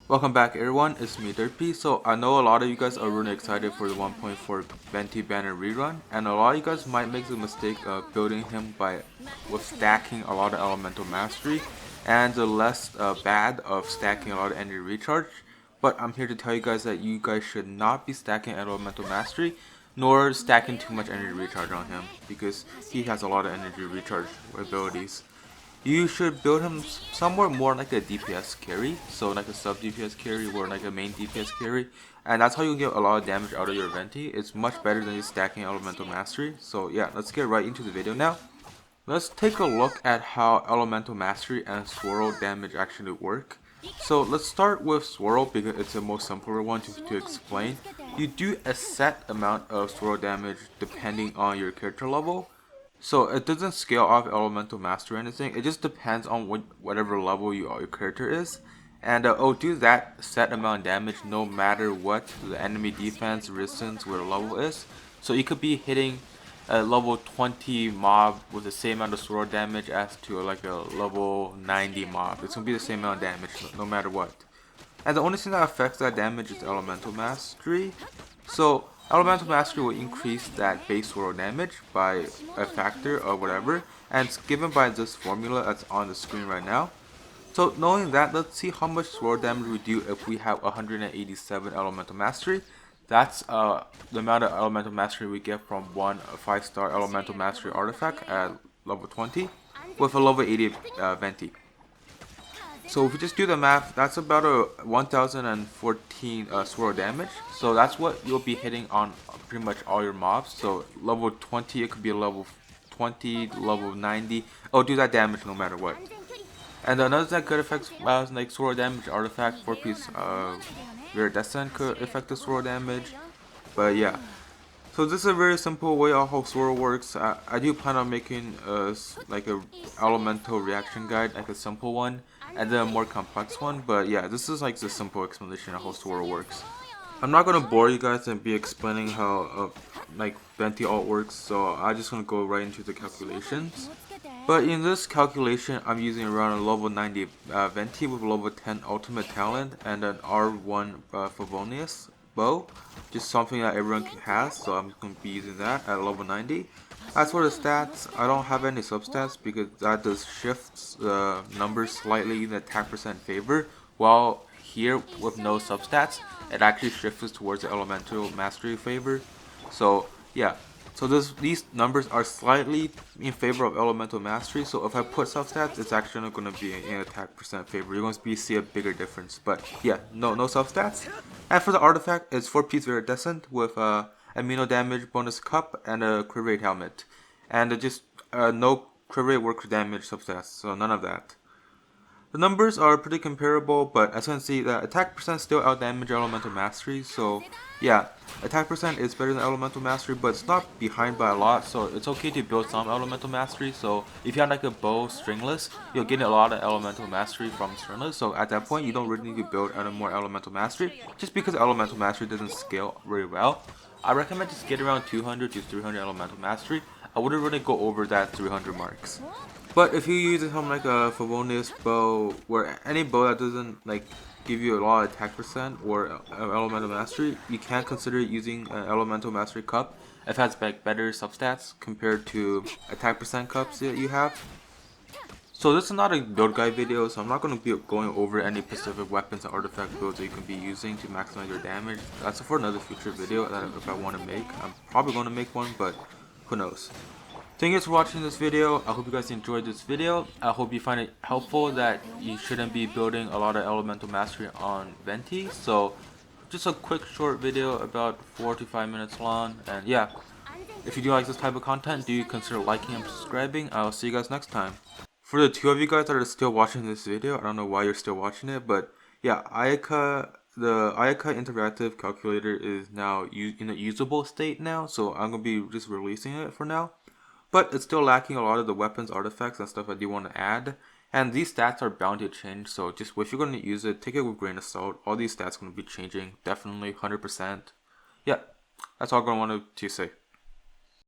Welcome back everyone, it's me Derpy. So I know a lot of you guys are really excited for the 1.4 Venti banner rerun, and a lot of you guys might make the mistake of building him with stacking a lot of elemental mastery, and the less bad of stacking a lot of energy recharge. But I'm here to tell you guys that you guys should not be stacking elemental mastery, nor stacking too much energy recharge on him, because he has a lot of energy recharge abilities. You should build him somewhere more like a DPS carry, so like a sub DPS carry or like a main DPS carry, and that's how you get a lot of damage out of your Venti. It's much better than just stacking elemental mastery. So yeah, let's get right into the video now. Let's take a look at how elemental mastery and swirl damage actually work. So let's start with swirl because it's the most simpler one to explain. You do a set amount of swirl damage depending on your character level. So it doesn't scale off elemental mastery or anything. It just depends on whatever level your character is, and it'll do that set amount of damage no matter what the enemy defense, resistance, where the level is. So you could be hitting a level 20 mob with the same amount of swirl damage as to like a level 90 mob. It's gonna be the same amount of damage no matter what. And the only thing that affects that damage is elemental mastery. So elemental mastery will increase that base swirl damage by a factor or whatever, and it's given by this formula that's on the screen right now. So knowing that, let's see how much swirl damage we do if we have 187 elemental mastery. That's the amount of elemental mastery we get from one 5-star elemental mastery artifact at level 20 with a level 80 Venti. So if we just do the math, that's about a 1014 swirl damage. So that's what you'll be hitting on pretty much all your mobs. So level 20, it could be a level 20, level 90. It'll do that damage no matter what. And another that could affect like swirl damage artifact, 4-piece Viridescent could affect the swirl damage. But yeah. So this is a very simple way of how swirl works. I do plan on making like a elemental reaction guide, like a simple one, and then a more complex one. But yeah, this is like the simple explanation of how swirl works. I'm not gonna bore you guys and be explaining how like Venti alt works, so I'm just gonna go right into the calculations. But in this calculation, I'm using around a level 90 Venti with level 10 ultimate talent and an R1 Favonius bow, just something that everyone has, so I'm going to be using that at level 90. As for the stats, I don't have any substats because that does shifts the numbers slightly in the attack percent favor, while here with no substats, it actually shifts towards the elemental mastery favor. So yeah, so these numbers are slightly in favor of elemental mastery, so if I put substats, it's actually not going to be in attack percent favor. You're going to see a bigger difference, but yeah, no substats. And for the artifact, it's 4-piece Viridescent with amino damage bonus cup and a crit rate helmet. And just no crit rate work damage substats, so none of that. The numbers are pretty comparable, but as you can see, the attack percent still outdamage elemental mastery, so yeah, attack percent is better than elemental mastery, but it's not behind by a lot, so it's okay to build some elemental mastery. So if you have like a bow stringless, you'll get a lot of elemental mastery from stringless, so at that point you don't really need to build any more elemental mastery, just because elemental mastery doesn't scale very well. I recommend just get around 200 to 300 elemental mastery. I wouldn't really go over that 300 marks. But if you use something like a Favonius bow, or any bow that doesn't like give you a lot of attack percent or elemental mastery, you can consider using an elemental mastery cup if it has better substats compared to attack percent cups that you have. So this is not a build guide video, so I'm not going to be going over any specific weapons and artifact builds that you can be using to maximize your damage. That's for another future video that if I want to make. I'm probably going to make one, but who knows. Thank you guys for watching this video. I hope you guys enjoyed this video. I hope you find it helpful that you shouldn't be building a lot of elemental mastery on Venti. So just a quick short video about 4 to 5 minutes long. And yeah, if you do like this type of content, do consider liking and subscribing. I'll see you guys next time. For the 2 of you guys that are still watching this video, I don't know why you're still watching it, but yeah, Ayaka, the Ayaka interactive calculator is now in a usable state now, so I'm going to be just releasing it for now. But it's still lacking a lot of the weapons, artifacts, and stuff I do want to add. And these stats are bound to change, so just if you're going to use it, take it with a grain of salt. All these stats are going to be changing, definitely, 100%. Yeah, that's all I'm going to want to say.